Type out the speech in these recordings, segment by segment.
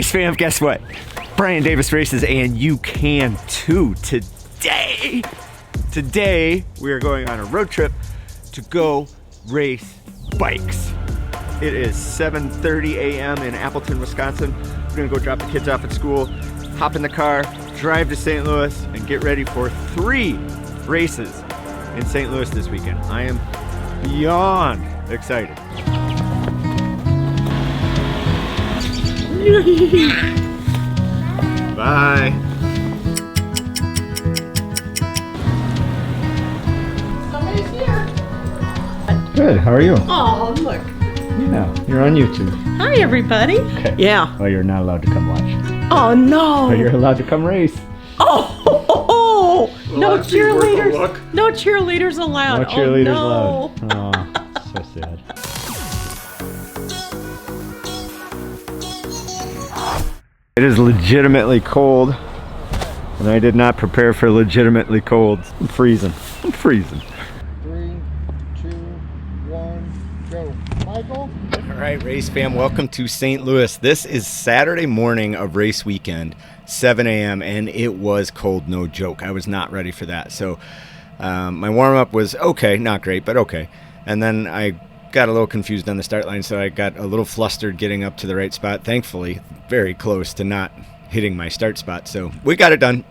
Race fam, guess what? Brian Davis races, and you can too today we are going on a road trip to go race bikes. It is 7:30 a.m. in Appleton, Wisconsin. We're gonna go drop the kids off at school, hop in the car, drive to St. Louis, and get ready for 3 races in St. Louis this weekend. I am beyond excited. Bye. Somebody's here. Good, how are you? Oh, look. Yeah, you're on YouTube. Hi, everybody. Okay. Yeah. Well, you're not allowed to come watch. Oh, no. But you're allowed to come race. Oh, no Well, cheerleaders. No cheerleaders allowed. No cheerleaders allowed. Oh, so sad. It is legitimately cold, and I did not prepare for legitimately cold. I'm freezing. 3, 2, 1, go. Michael? All right, race fam, welcome to St. Louis. This is Saturday morning of race weekend, 7 a.m., and it was cold, no joke. I was not ready for that. So my warm-up was okay, not great, but okay. And then I got a little confused on the start line, so I got a little flustered getting up to the right spot. Thankfully, very close to not hitting my start spot. So we got it done.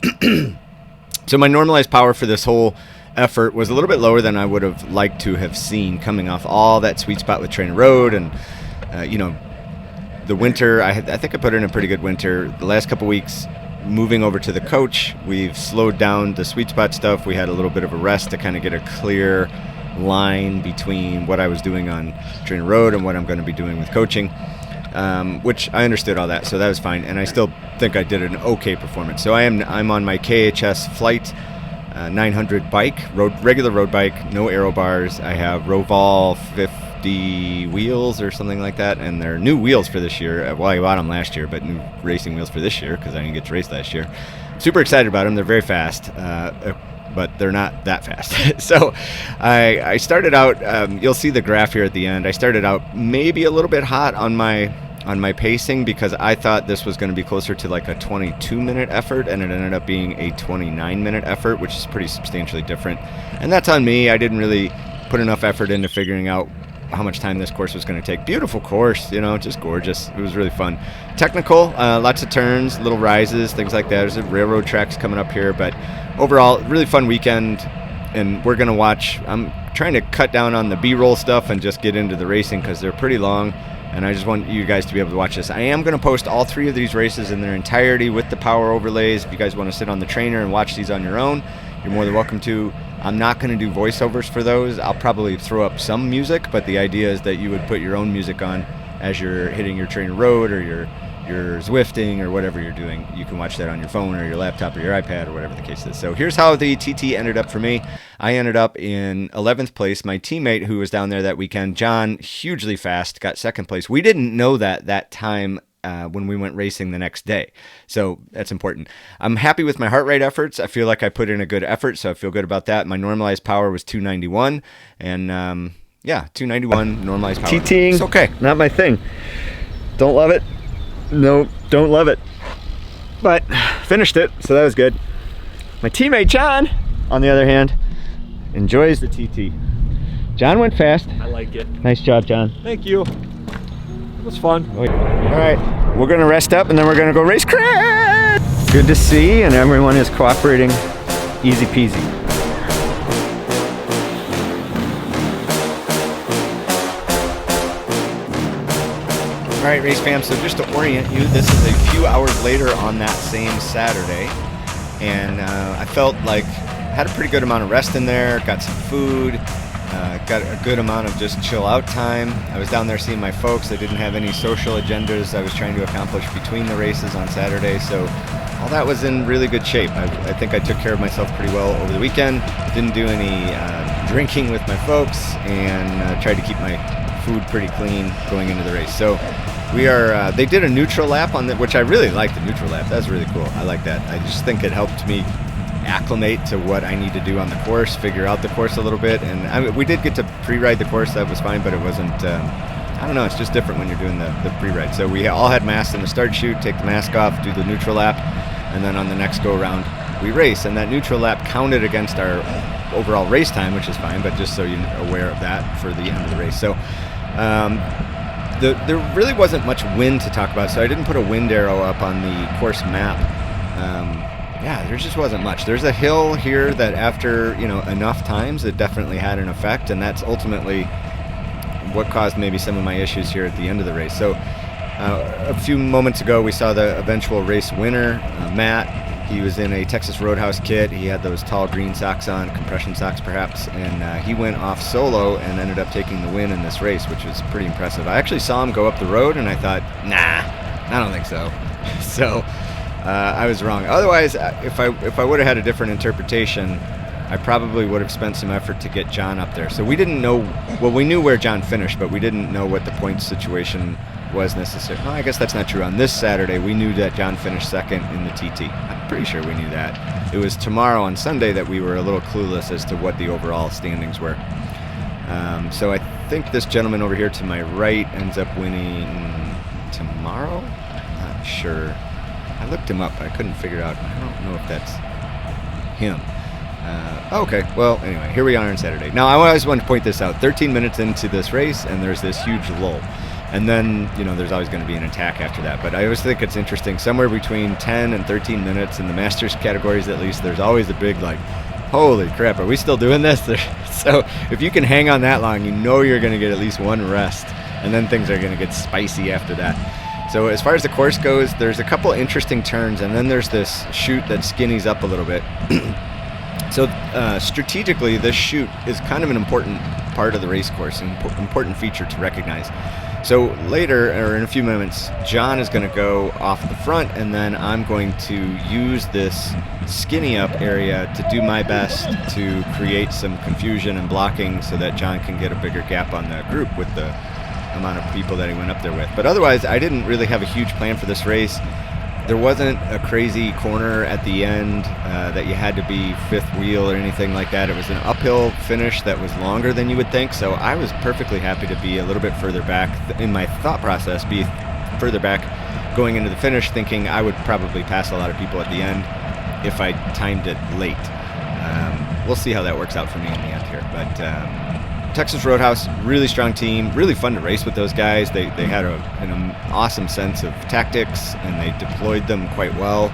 So my normalized power for this whole effort was a little bit lower than I would have liked to have seen, coming off all that sweet spot with Trainer Road and the winter. I think I put in a pretty good winter. The last couple weeks moving over to the coach, we've slowed down the sweet spot stuff. We had a little bit of a rest to kind of get a clear line between what I was doing on Trainer Road and what I'm going to be doing with coaching, which I understood all that, so that was fine, and I still think I did an okay performance. So I'm on my KHS Flight 900 bike, regular road bike, no aero bars. I have Roval 50 wheels or something like that, and they're new wheels for this year. Well, I bought them last year, but new racing wheels for this year because I didn't get to race last year. Super excited about them. They're very fast, but they're not that fast. So I started out, you'll see the graph here at the end. I started out maybe a little bit hot on my pacing because I thought this was going to be closer to like a 22-minute effort, and it ended up being a 29-minute effort, which is pretty substantially different. And that's on me. I didn't really put enough effort into figuring out how much time this course was going to take. Beautiful course, just gorgeous. It was really fun. Technical, lots of turns, little rises, things like that. There's railroad tracks coming up here, but overall, really fun weekend. And we're going to watch. I'm trying to cut down on the B-roll stuff and just get into the racing because they're pretty long. And I just want you guys to be able to watch this. I am going to post all 3 of these races in their entirety with the power overlays. If you guys want to sit on the trainer and watch these on your own, you're more than welcome to. I'm not going to do voiceovers for those. I'll probably throw up some music, but the idea is that you would put your own music on as you're hitting your Trainer Road or you're Zwifting or whatever you're doing. You can watch that on your phone or your laptop or your iPad or whatever the case is. So here's how the TT ended up for me. I ended up in 11th place. My teammate who was down there that weekend, John, hugely fast, got 2nd place. We didn't know that time when we went racing the next day. So that's important. I'm happy with my heart rate efforts. I feel like I put in a good effort, so I feel good about that. My normalized power was 291, and 291 normalized power. TTing, it's okay. Not my thing. Don't love it. No, don't love it. But finished it, so that was good. My teammate John, on the other hand, enjoys the TT. John went fast. I like it. Nice job, John. Thank you. It was fun. All right, we're gonna rest up and then we're gonna go race crash. Good to see, and everyone is cooperating. Easy peasy. All right, race fam, so just to orient you, this is a few hours later on that same Saturday, and I felt like I had a pretty good amount of rest in there, got some food, got a good amount of just chill out time. I was down there seeing my folks. I didn't have any social agendas I was trying to accomplish between the races on Saturday, so all that was in really good shape. I think I took care of myself pretty well over the weekend. Didn't do any drinking with my folks, and tried to keep my food pretty clean going into the race. So we are, they did a neutral lap on that, which I really liked. The neutral lap, that's really cool. I like that. I just think it helped me acclimate to what I need to do on the course, figure out the course a little bit. And we did get to pre-ride the course, that was fine, but it wasn't I don't know, it's just different when you're doing the pre-ride. So we all had masks in the start chute, take the mask off, do the neutral lap, and then on the next go-around, we race. And that neutral lap counted against our overall race time, which is fine, but just so you're aware of that for the end of the race. So there really wasn't much wind to talk about, so I didn't put a wind arrow up on the course map. Yeah, there just wasn't much. There's a hill here that after, enough times, it definitely had an effect, and that's ultimately what caused maybe some of my issues here at the end of the race. So a few moments ago, we saw the eventual race winner, Matt. He was in a Texas Roadhouse kit. He had those tall green socks on, compression socks perhaps, and he went off solo and ended up taking the win in this race, which was pretty impressive. I actually saw him go up the road, and I thought, nah, I don't think so. So I was wrong. Otherwise, if I would have had a different interpretation, I probably would have spent some effort to get Jon up there. So we didn't know, well, we knew where Jon finished, but we didn't know what the points situation was necessary. Well, I guess that's not true. On this Saturday, we knew that Jon finished second in the TT. I'm pretty sure we knew that. It was tomorrow on Sunday that we were a little clueless as to what the overall standings were. So I think this gentleman over here to my right ends up winning tomorrow? Not sure. I looked him up, but I couldn't figure out. I don't know if that's him. Okay, well, anyway, here we are on Saturday. Now, I always want to point this out. 13 minutes into this race, and there's this huge lull. And then, there's always going to be an attack after that. But I always think it's interesting. Somewhere between 10 and 13 minutes in the Masters categories, at least, there's always a big, holy crap, are we still doing this? So if you can hang on that long, you're going to get at least one rest. And then things are going to get spicy after that. So as far as the course goes, there's a couple interesting turns, and then there's this chute that skinnies up a little bit. So strategically, this chute is kind of an important part of the race course, an important feature to recognize. So later, or in a few moments, Jon is going to go off the front, and then I'm going to use this skinny up area to do my best to create some confusion and blocking so that Jon can get a bigger gap on the group with the amount of people that he went up there with. But otherwise, I didn't really have a huge plan for this race. There wasn't a crazy corner at the end that you had to be fifth wheel or anything like that. It was an uphill finish that was longer than you would think, so I was perfectly happy to be a little bit further back in my thought process, be further back going into the finish, thinking I would probably pass a lot of people at the end if I timed it late. We'll see how that works out for me in the end here, but Texas Roadhouse, really strong team, really fun to race with those guys. They had an awesome sense of tactics, and they deployed them quite well.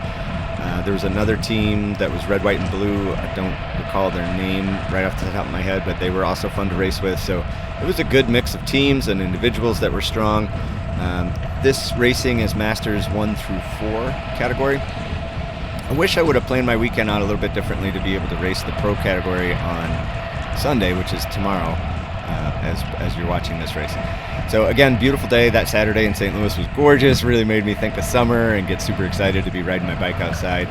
There was another team that was red, white, and blue. I don't recall their name right off the top of my head, but they were also fun to race with. So it was a good mix of teams and individuals that were strong. This racing is Masters 1 through 4 category. I wish I would have planned my weekend out a little bit differently to be able to race the pro category on Sunday, which is tomorrow, as you're watching this race. So again, beautiful day. That Saturday in St. Louis was gorgeous. Really made me think of summer and get super excited to be riding my bike outside.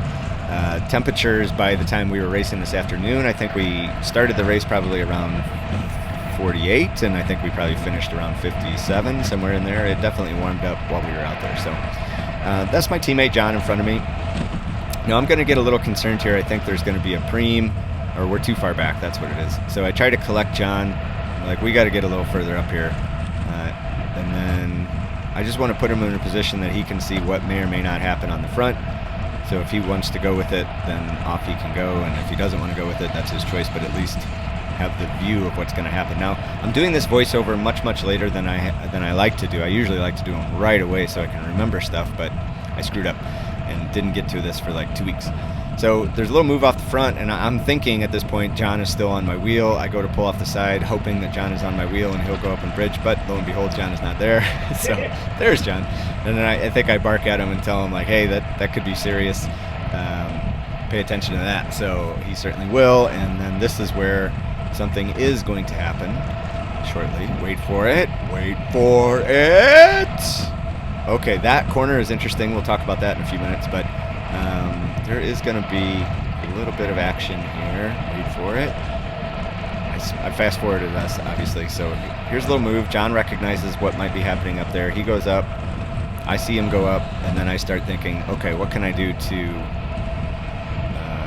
Temperatures by the time we were racing this afternoon, I think we started the race probably around 48, and I think we probably finished around 57, somewhere in there. It definitely warmed up while we were out there. So that's my teammate Jon in front of me. Now I'm going to get a little concerned here. I think there's going to be a preem, or we're too far back, that's what it is. So I try to collect Jon, we got to get a little further up here. And then I just want to put him in a position that he can see what may or may not happen on the front. So if he wants to go with it, then off he can go. And if he doesn't want to go with it, that's his choice, but at least have the view of what's going to happen. Now, I'm doing this voiceover much later than I like to do. I usually like to do them right away so I can remember stuff, but I screwed up and didn't get to this for 2 weeks. So there's a little move off the front, and I'm thinking at this point Jon is still on my wheel. I go to pull off the side, hoping that Jon is on my wheel and he'll go up and bridge, but lo and behold, Jon is not there. So there's Jon. And then I think I bark at him and tell him, hey, that could be serious. Pay attention to that. So he certainly will, and then this is where something is going to happen shortly. Wait for it. Wait for it. Okay, that corner is interesting. We'll talk about that in a few minutes, but there is going to be a little bit of action here. Wait for it. I fast forwarded us, obviously. So here's a little move. Jon recognizes what might be happening up there. He goes up. I see him go up, and then I start thinking, okay, what can I do to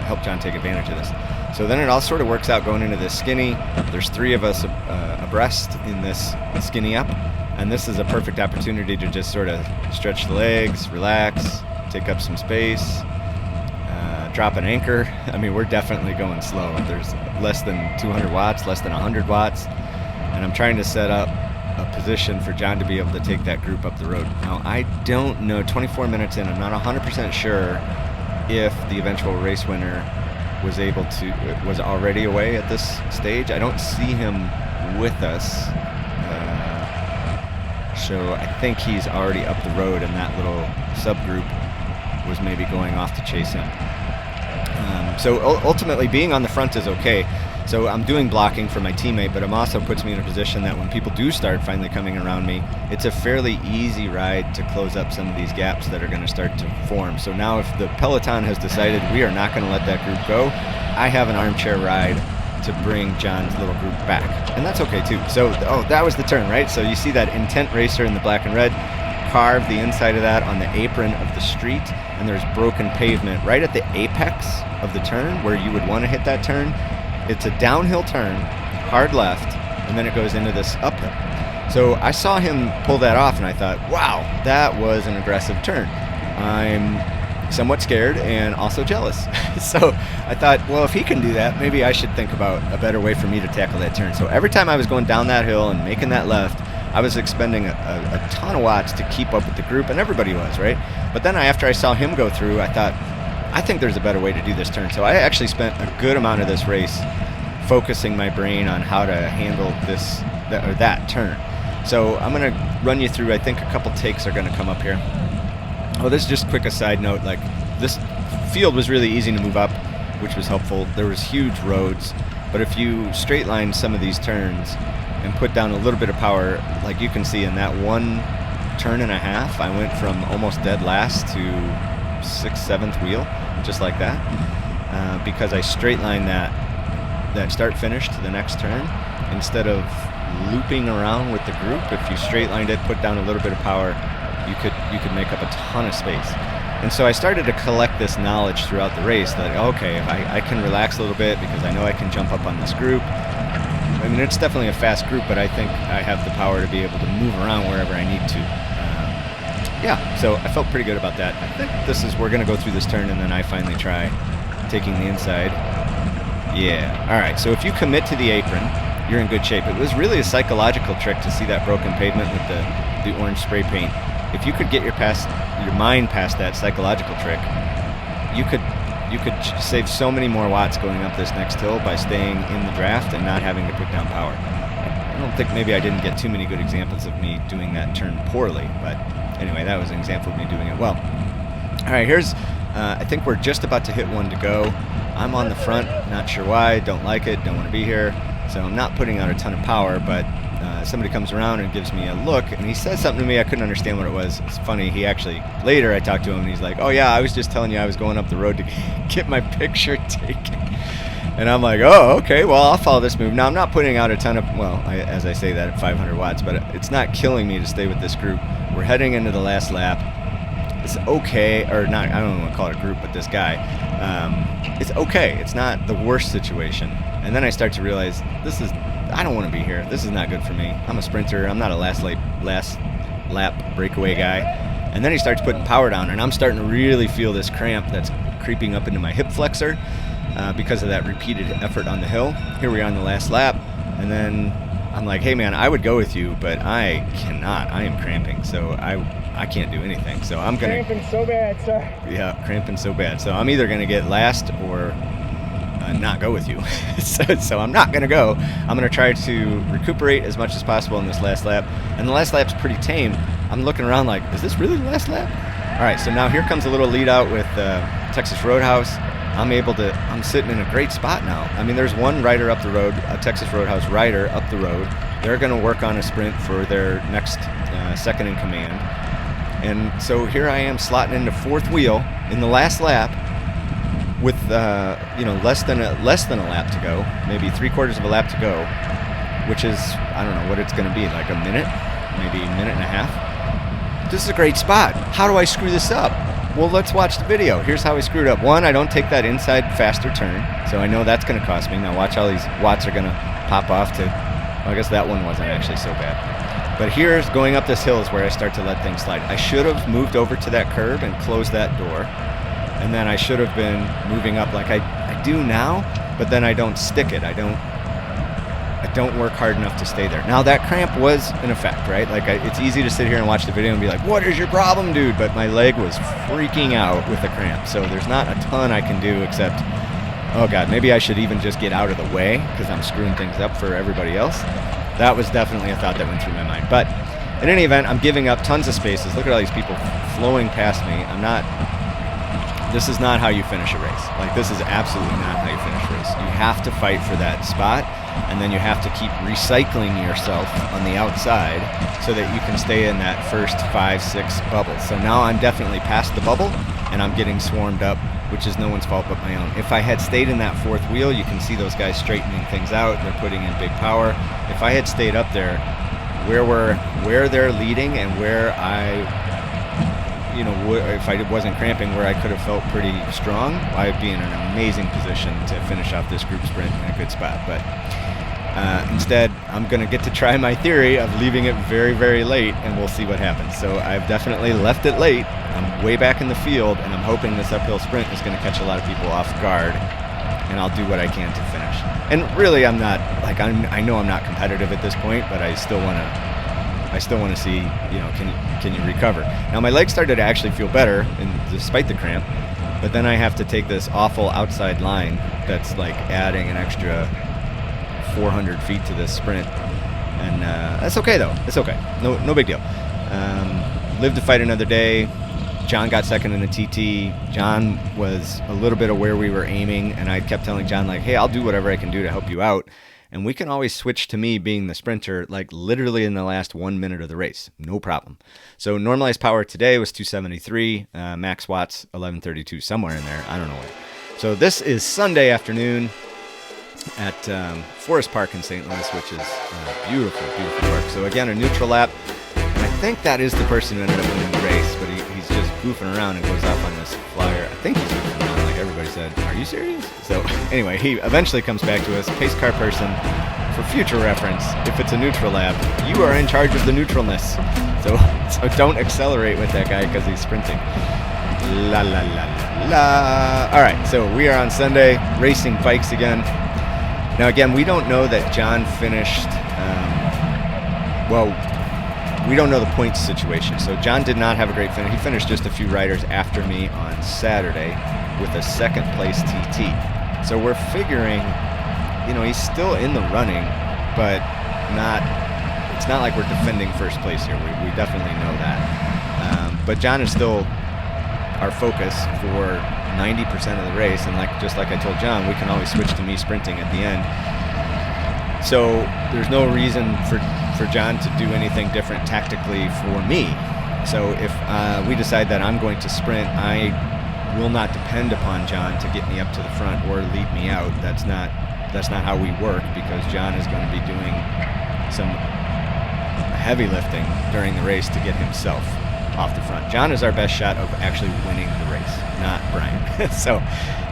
help Jon take advantage of this? So then it all sort of works out going into this skinny. There's 3 of us abreast in this skinny up, and this is a perfect opportunity to just sort of stretch the legs, relax, take up some space, drop an anchor. I mean, we're definitely going slow. There's less than 200 watts, less than 100 watts, and I'm trying to set up a position for Jon to be able to take that group up the road. Now, I don't know, 24 minutes in, I'm not 100% sure if the eventual race winner was already away at this stage. I don't see him with us, so I think he's already up the road, and that little subgroup was maybe going off to chase him. So ultimately, being on the front is okay. So I'm doing blocking for my teammate, but it also puts me in a position that when people do start finally coming around me, it's a fairly easy ride to close up some of these gaps that are going to start to form. So now if the peloton has decided we are not going to let that group go, I have an armchair ride to bring Jon's little group back. And that's okay too. So, that was the turn, right? So you see that Intent Racer in the black and red, carve the inside of that on the apron of the street, and there's broken pavement right at the apex of the turn where you would want to hit that turn. It's a downhill turn, hard left, and then it goes into this uphill. So I saw him pull that off, and I thought, wow, that was an aggressive turn. I'm somewhat scared and also jealous. So I thought, well, if he can do that, maybe I should think about a better way for me to tackle that turn. So every time I was going down that hill and making that left, I was expending a ton of watts to keep up with the group, and everybody was, right? But then after I saw him go through, I thought, I think there's a better way to do this turn. So I actually spent a good amount of this race focusing my brain on how to handle that turn. So I'm going to run you through, I think a couple takes are going to come up here. Oh, this is just quick a side note, like this field was really easy to move up, which was helpful. There was huge roads, but if you straight line some of these turns and put down a little bit of power, like you can see in that 1 turn and a half, I went from almost dead last to 6th, 7th wheel, just like that, because I straight lined that start finish to the next turn instead of looping around with the group. If you straight lined it, put down a little bit of power, you could make up a ton of space. And so I started to collect this knowledge throughout the race that, okay, if I can relax a little bit because I know I can jump up on this group. I mean, it's definitely a fast group, but I think I have the power to be able to move around wherever I need to. Yeah, so I felt pretty good about that. I think we're going to go through this turn, and then I finally try taking the inside. Yeah, all right, so if you commit to the apron, you're in good shape. It was really a psychological trick to see that broken pavement with the orange spray paint. If you could get your mind past that psychological trick, you could save so many more watts going up this next hill by staying in the draft and not having to put down power. I don't think maybe I didn't get too many good examples of me doing that turn poorly, but anyway, that was an example of me doing it well. All right, here's, I think we're just about to hit 1 to go. I'm on the front, not sure why, don't like it, don't want to be here, so I'm not putting out a ton of power, but somebody comes around and gives me a look, and he says something to me. I couldn't understand what it was. It's funny, later I talked to him, and he's like, oh yeah, I was just telling you I was going up the road to get my picture taken. And I'm like, oh, okay, well, I'll follow this move. Now, I'm not putting out a ton of, as I say that at 500 watts, but it's not killing me to stay with this group. We're heading into the last lap. It's okay, or not, I don't want to call it a group, but this guy. It's okay. It's not the worst situation. And then I start to realize, I don't want to be here. This is not good for me. I'm a sprinter. I'm not a last lap breakaway guy. And then he starts putting power down, and I'm starting to really feel this cramp that's creeping up into my hip flexor because of that repeated effort on the hill. Here we are on the last lap, and then I'm like, hey man, I would go with you, but I cannot. I am cramping, so I can't do anything. So I'm gonna cramping so bad, sir. Yeah, cramping so bad. So I'm either gonna get last or not go with you. so I'm not gonna go. I'm gonna try to recuperate as much as possible in this last lap. And the last lap's pretty tame. I'm looking around like, is this really the last lap? All right, so now here comes a little lead out with Texas Roadhouse. I'm sitting in a great spot now. I mean, there's one rider up the road, a Texas Roadhouse rider up the road. They're going to work on a sprint for their next second in command. And so here I am slotting into 4th wheel in the last lap with less than a lap to go, maybe 3/4 of a lap to go, which is, I don't know what it's going to be, like a minute, maybe a minute and a half. This is a great spot. How do I screw this up? Well, let's watch the video. Here's how I screwed up. One, I don't take that inside faster turn, so I know that's going to cost me. Now watch how these watts are going to pop off to, well, I guess that one wasn't actually so bad. But here's going up this hill is where I start to let things slide. I should have moved over to that curb and closed that door, and then I should have been moving up like I do now, but then I don't stick it. I don't work hard enough to stay there. Now that cramp was an effect, right? Like it's easy to sit here and watch the video and be like, what is your problem, dude? But my leg was freaking out with the cramp. So there's not a ton I can do except, oh God, maybe I should even just get out of the way because I'm screwing things up for everybody else. That was definitely a thought that went through my mind. But in any event, I'm giving up tons of spaces. Look at all these people flowing past me. This is not how you finish a race. Like, this is absolutely not how you finish a race. You have to fight for that spot, and then you have to keep recycling yourself on the outside so that you can stay in that first 5, 6 bubbles. So now I'm definitely past the bubble, and I'm getting swarmed up, which is no one's fault but my own. If I had stayed in that fourth wheel, you can see those guys straightening things out. They're putting in big power. If I had stayed up there, where they're leading and where if I wasn't cramping, where I could have felt pretty strong, I'd be in an amazing position to finish off this group sprint in a good spot. But instead, I'm going to get to try my theory of leaving it very, very late, and we'll see what happens. So I've definitely left it late. I'm way back in the field, and I'm hoping this uphill sprint is going to catch a lot of people off guard, and I'll do what I can to finish. And really, I'm not, like, I know I'm not competitive at this point, but I still want to see, can you recover? Now my legs started to actually feel better, and despite the cramp, but then I have to take this awful outside line that's like adding an extra 400 feet to this sprint, and that's okay though. It's okay. No big deal. Live to fight another day. Jon got second in the TT. Jon was a little bit of where we were aiming, and I kept telling Jon, like, hey, I'll do whatever I can do to help you out. And we can always switch to me being the sprinter, like literally in the last 1 minute of the race. No problem. So normalized power today was 273, max watts 1132, somewhere in there. I don't know what. So this is Sunday afternoon at Forest Park in St. Louis, which is a beautiful, beautiful park. So again, a neutral lap. And I think that is the person who ended up winning the race, but he's just goofing around and goes off on this flyer. I think he's goofing around, like everybody said. Are you serious? So anyway, he eventually comes back to us. Pace car person, for future reference, if it's a neutral lap, you are in charge of the neutralness. So don't accelerate with that guy because he's sprinting. La la la la la. All right, so we are on Sunday, racing bikes again. Now again, we don't know that Jon finished, we don't know the points situation. So Jon did not have a great finish. He finished just a few riders after me on Saturday with a second place TT. So we're figuring, he's still in the running, but it's not like we're defending first place here. We definitely know that. But Jon is still our focus for 90% of the race, and just like I told Jon, we can always switch to me sprinting at the end. So there's no reason for Jon to do anything different tactically for me. So if we decide that I'm going to sprint, I will not depend upon Jon to get me up to the front or lead me out. That's not how we work, because Jon is going to be doing some heavy lifting during the race to get himself off the front. Jon is our best shot of actually winning the race, not Brian. So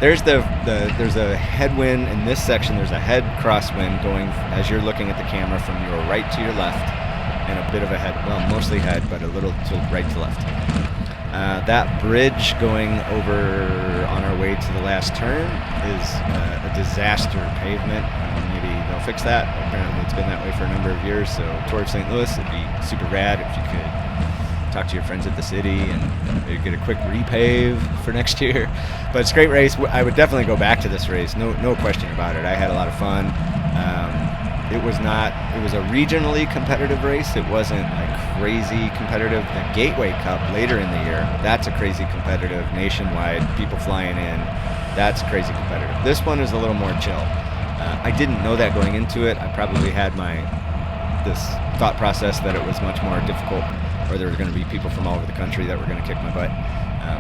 there's a headwind in this section. There's a head crosswind going as you're looking at the camera from your right to your left, and a bit of a head, well, mostly head, but a little to right to left. That bridge going over on our way to the last turn is a disaster pavement. Maybe they'll fix that. Apparently it's been that way for a number of years. So Tour of St. Louis, it'd be super rad if you could talk to your friends at the city and maybe get a quick repave for next year. But it's a great race. I would definitely go back to this race. No question about it. I had a lot of fun. It was a regionally competitive race. It wasn't like crazy competitive. The Gateway Cup later in the year, that's a crazy competitive, nationwide, people flying in. That's crazy competitive. This one is a little more chill. I didn't know that going into it. I probably had this thought process that it was much more difficult, or there were going to be people from all over the country that were going to kick my butt.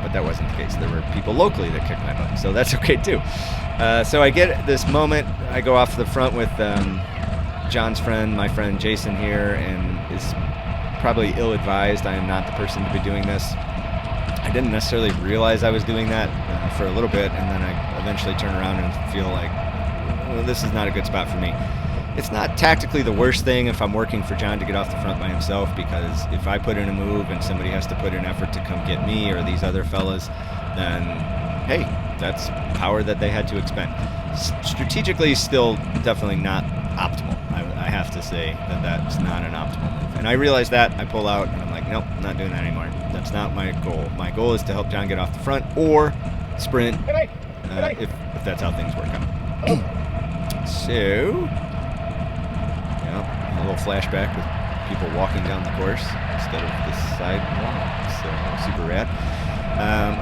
But that wasn't the case. There were people locally that kicked my butt, so that's okay too. So I get this moment. I go off the front with Jon's friend, my friend Jason here, and is probably ill-advised. I am not the person to be doing this. I didn't necessarily realize I was doing that for a little bit, and then I eventually turn around and feel like, well, this is not a good spot for me. It's not tactically the worst thing if I'm working for Jon to get off the front by himself, because if I put in a move and somebody has to put in effort to come get me or these other fellas, then hey, that's power that they had to expend. Strategically, still definitely not optimal. I have to say that that's not an optimal move. And I realize that, I pull out, and I'm like, nope, not doing that anymore. That's not my goal. My goal is to help Jon get off the front or sprint if that's how things work out. So, a little flashback with people walking down the course instead of the sidewalk. So, super rad.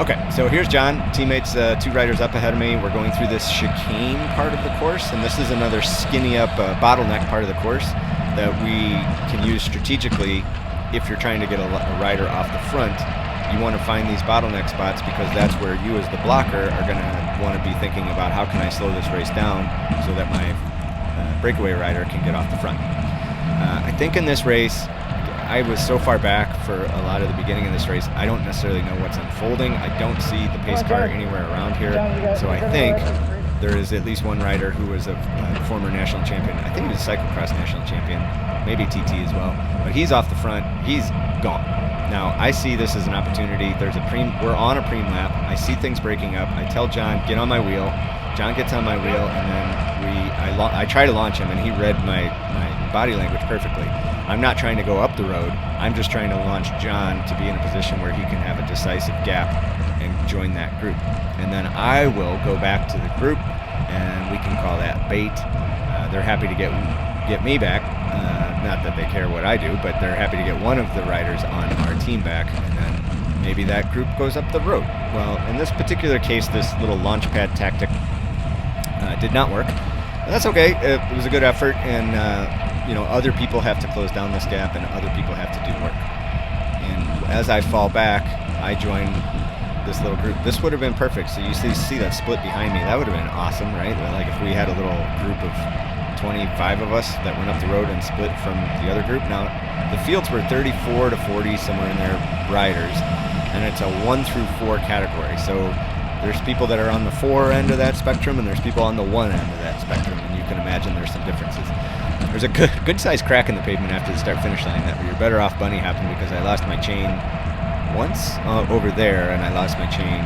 Okay, so here's Jon. Teammates, 2 riders up ahead of me. We're going through this chicane part of the course, and this is another skinny up bottleneck part of the course that we can use strategically if you're trying to get a rider off the front. You want to find these bottleneck spots because that's where you as the blocker are going to want to be thinking about how can I slow this race down so that my breakaway rider can get off the front. I think in this race, I was so far back for a lot of the beginning of this race, I don't necessarily know what's unfolding. I don't see the pace car anywhere around here. So I think there is at least one rider who was a former national champion. I think he was a cyclocross national champion, maybe TT as well. But he's off the front. He's gone. Now, I see this as an opportunity. We're on a preem lap. I see things breaking up. I tell Jon, get on my wheel. Jon gets on my wheel, and then I try to launch him, and he read my body language perfectly. I'm not trying to go up the road. I'm just trying to launch Jon to be in a position where he can have a decisive gap and join that group. And then I will go back to the group, and we can call that bait. They're happy to get me back. Not that they care what I do, but they're happy to get one of the riders on our team back, and then maybe that group goes up the road. Well, in this particular case, this little launch pad tactic did not work. But that's okay. It was a good effort, and other people have to close down this gap, and other people have to do work. And as I fall back, I join this little group. This would have been perfect. So you see that split behind me. That would have been awesome, right? Like if we had a little group of 25 of us that went up the road and split from the other group. Now, the fields were 34 to 40, somewhere in there, riders, and it's a 1 through 4 category. So there's people that are on the 4 end of that spectrum, and there's people on the 1 end of that spectrum, and you can imagine there's some differences. There's a good-sized crack in the pavement after the start-finish line that you're better off bunny hopping, because I lost my chain once over there, and I lost my chain,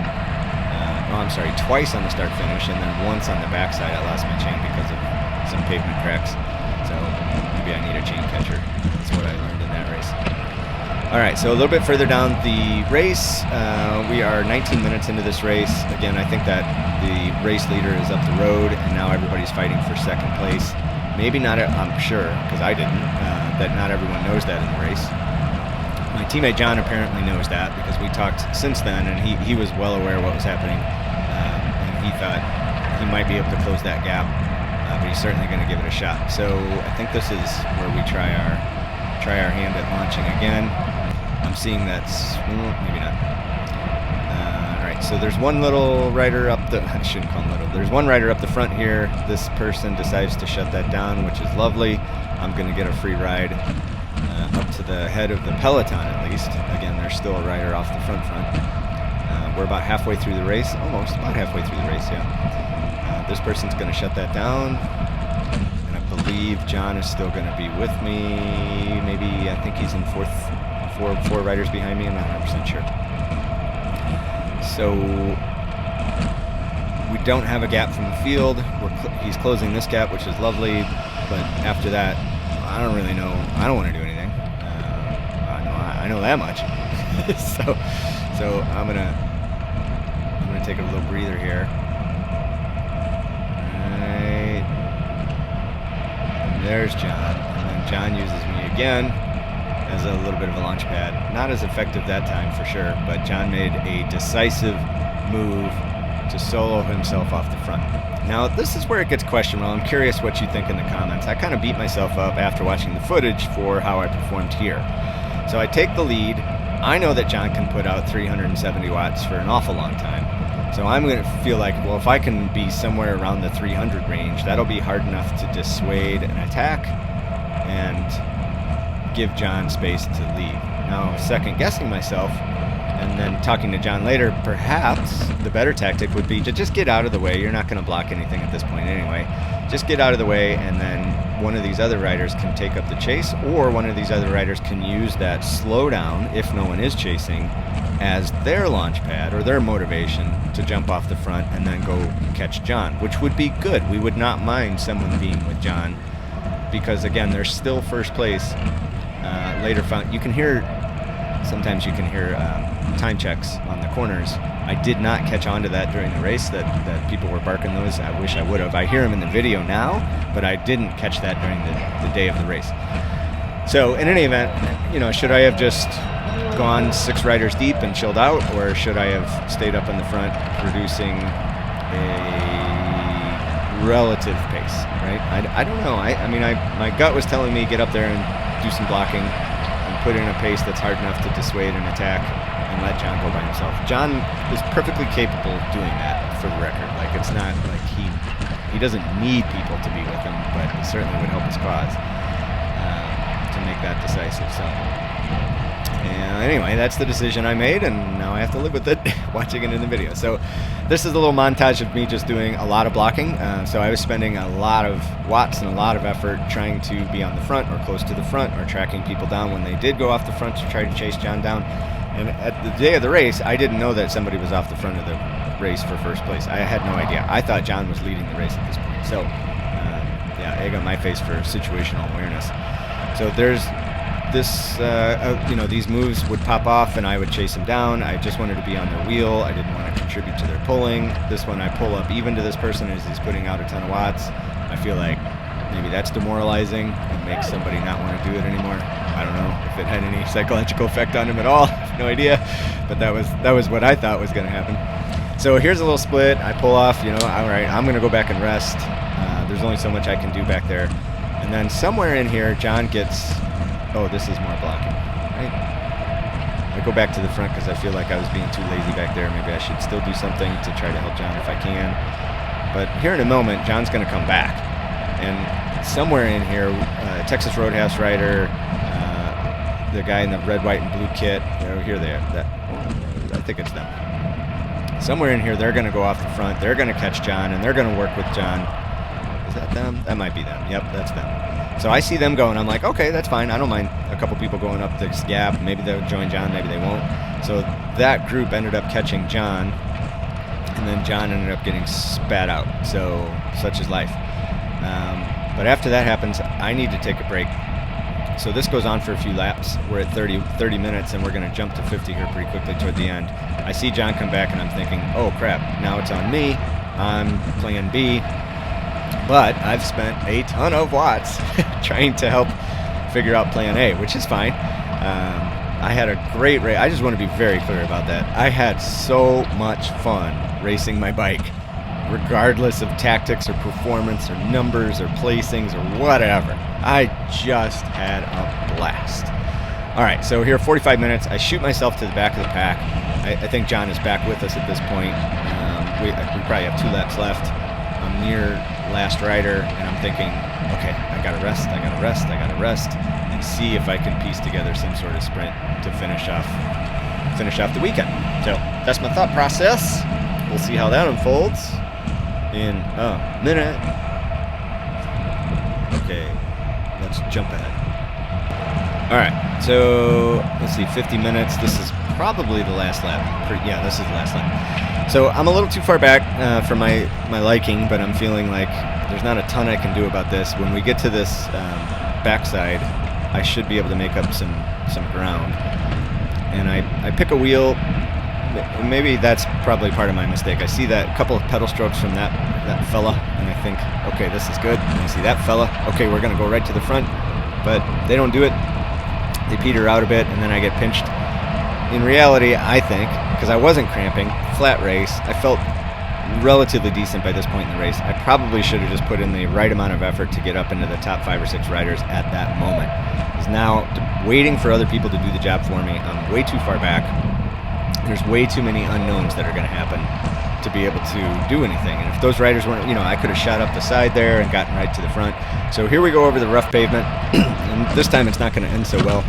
twice on the start-finish, and then once on the backside I lost my chain because of some pavement cracks. So maybe I need a chain catcher. That's what I learned in that race. All right, so a little bit further down the race, we are 19 minutes into this race. Again, I think that the race leader is up the road, and now everybody's fighting for second place. Maybe not, I'm sure, because I didn't, that not everyone knows that in the race. My teammate Jon apparently knows that, because we talked since then, and he was well aware of what was happening, and he thought he might be able to close that gap, but he's certainly going to give it a shot. So I think this is where we try our hand at launching again. I'm seeing that's maybe not. All right, so there's one little rider up the. I shouldn't call him little. There's one rider up the front here. This person decides to shut that down, which is lovely. I'm going to get a free ride up to the head of the peloton at least. Again, there's still a rider off the front. We're about halfway through the race, almost about halfway through the race. Yeah. This person's going to shut that down. I believe Jon is still going to be with me. Maybe, I think he's in four riders behind me. I'm not 100% sure. So we don't have a gap from the field. He's closing this gap, which is lovely. But after that, I don't really know. I don't want to do anything. I know that much. so I'm gonna take a little breather here. There's Jon, and then Jon uses me again as a little bit of a launch pad. Not as effective that time for sure, but Jon made a decisive move to solo himself off the front. Now, this is where it gets questionable. I'm curious what you think in the comments. I kind of beat myself up after watching the footage for how I performed here. So I take the lead. I know that Jon can put out 370 watts for an awful long time. So I'm going to feel like, well, if I can be somewhere around the 300 range, that'll be hard enough to dissuade an attack and give Jon space to lead. Now, second guessing myself, And then talking to Jon later, perhaps the better tactic would be to just get out of the way. You're not going to block anything at this point anyway. Just get out of the way, and then one of these other riders can take up the chase, or one of these other riders can use that slowdown, if no one is chasing, as their launch pad or their motivation to jump off the front and then go catch Jon, which would be good. We would not mind someone being with Jon, because again, there's still first place. Later found you can hear, sometimes you can hear time checks on the corners. I did not catch on to that during the race, that people were barking those. I wish I would have. I hear them in the video now, but I didn't catch that during the day of the race. So in any event, should I have just gone 6 riders deep and chilled out, or should I have stayed up in the front producing a relative pace, right? I don't know. I mean, my gut was telling me get up there and do some blocking and put in a pace that's hard enough to dissuade an attack and let Jon go by himself. Jon is perfectly capable of doing that, for the record. Like, it's not like he doesn't need people to be with him, but it certainly would help his cause to make that decisive. So anyway, that's the decision I made, and now I have to live with it, watching it in the video. So this is a little montage of me just doing a lot of blocking. So I was spending a lot of watts and a lot of effort trying to be on the front or close to the front, or tracking people down when they did go off the front to try to chase Jon down. And at the day of the race, I didn't know that somebody was off the front of the race for first place. I had no idea. I thought Jon was leading the race at this point. So yeah, egg on my face for situational awareness. So there's this, these moves would pop off and I would chase them down. I just wanted to be on their wheel. I didn't want to contribute to their pulling. This one I pull up even to this person as he's putting out a ton of watts. I feel like maybe that's demoralizing and makes somebody not want to do it anymore. I don't know if it had any psychological effect on him at all. I have no idea. But that was what I thought was going to happen. So here's a little split. I pull off, all right, I'm going to go back and rest. There's only so much I can do back there. And then somewhere in here, Jon gets... Oh, this is more blocking, right? I go back to the front because I feel like I was being too lazy back there. Maybe I should still do something to try to help Jon if I can. But here in a moment, Jon's going to come back. And somewhere in here, Texas Roadhouse rider, the guy in the red, white, and blue kit, here they are. I think it's them. Somewhere in here, they're going to go off the front. They're going to catch Jon, and they're going to work with Jon. Is that them? That might be them. Yep, that's them. So I see them going. I'm like, okay, that's fine. I don't mind a couple people going up this gap. Maybe they'll join Jon, maybe they won't. So that group ended up catching Jon, and then Jon ended up getting spat out. So such is life. But after that happens, I need to take a break. So this goes on for a few laps. We're at 30 minutes, and we're going to jump to 50 here pretty quickly toward the end. I see Jon come back, and I'm thinking, oh, crap, now it's on me. I'm plan B. But I've spent a ton of watts trying to help figure out plan A, which is fine. I had a great race. I just want to be very clear about that. I had so much fun racing my bike, regardless of tactics or performance or numbers or placings or whatever. I just had a blast. All right, so here, 45 minutes. I shoot myself to the back of the pack. I think Jon is back with us at this point. We probably have 2 laps left. I'm near last rider, and I'm thinking, okay, I gotta rest, and see if I can piece together some sort of sprint to finish off the weekend. So that's my thought process. We'll see how that unfolds in a minute. Okay, let's jump ahead. All right, so let's see, 50 minutes. This is probably the last lap. Yeah, this is the last lap. So I'm a little too far back for my liking, but I'm feeling like there's not a ton I can do about this. When we get to this backside, I should be able to make up some ground. And I pick a wheel. Maybe that's probably part of my mistake. I see that couple of pedal strokes from that fella, and I think, okay, this is good. And I see that fella. Okay, we're going to go right to the front. But they don't do it. They peter out a bit, and then I get pinched. In reality, I think, because I wasn't cramping, flat race, I felt relatively decent by this point in the race. I probably should have just put in the right amount of effort to get up into the top 5 or 6 riders at that moment. Because now, waiting for other people to do the job for me, I'm way too far back. There's way too many unknowns that are going to happen to be able to do anything. And if those riders weren't, I could have shot up the side there and gotten right to the front. So here we go over the rough pavement. And this time it's not going to end so well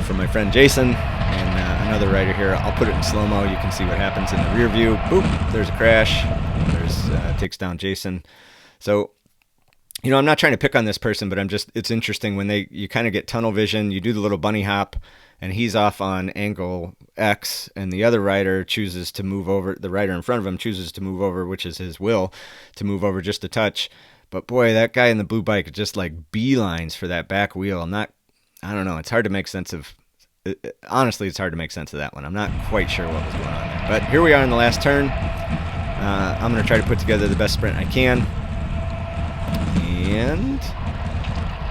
for my friend Jason. And another rider here. I'll put it in slow-mo. You can see what happens in the rear view. Boop, there's a crash. There's takes down Jason. So, you know, I'm not trying to pick on this person, but it's interesting when you kind of get tunnel vision. You do the little bunny hop, and he's off on angle X, and the other rider chooses to move over. The rider in front of him chooses to move over, which is his will, to move over just a touch. But boy, that guy in the blue bike just like beelines for that back wheel. I don't know. It's hard to make sense of. Honestly, it's hard to make sense of that one. I'm not quite sure what was going on there. But here we are in the last turn. I'm going to try to put together the best sprint I can. And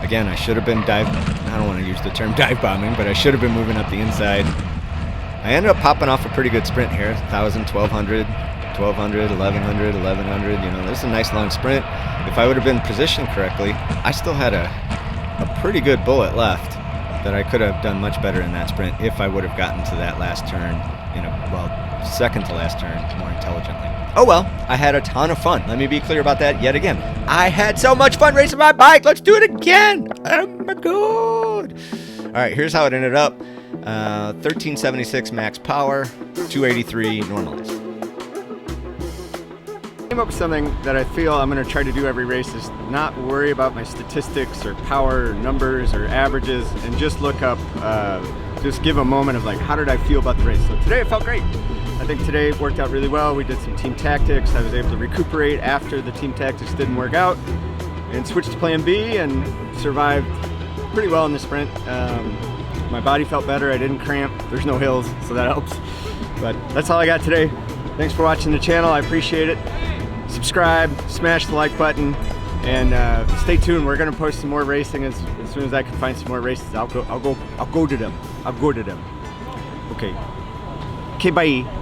again, I should have been I don't want to use the term dive bombing, but I should have been moving up the inside. I ended up popping off a pretty good sprint here. 1,000, 1,200, 1,200, 1,100, 1,100. You know, this is a nice long sprint. If I would have been positioned correctly, I still had a pretty good bullet left that I could have done much better in that sprint if I would have gotten to that last turn, second to last turn more intelligently. Oh well, I had a ton of fun. Let me be clear about that yet again. I had so much fun racing my bike. Let's do it again. Oh my God. All right, here's how it ended up. 1376 max power, 283 normalized. I came up with something that I feel I'm going to try to do every race is not worry about my statistics or power or numbers or averages and just look up, just give a moment of like, how did I feel about the race? So today it felt great. I think today it worked out really well. We did some team tactics. I was able to recuperate after the team tactics didn't work out and switched to plan B and survived pretty well in the sprint. My body felt better. I didn't cramp. There's no hills, so that helps. But that's all I got today. Thanks for watching the channel. I appreciate it. Subscribe, smash the like button, and stay tuned. We're gonna post some more racing as soon as I can find some more races. I'll go to them. Okay. Okay, bye.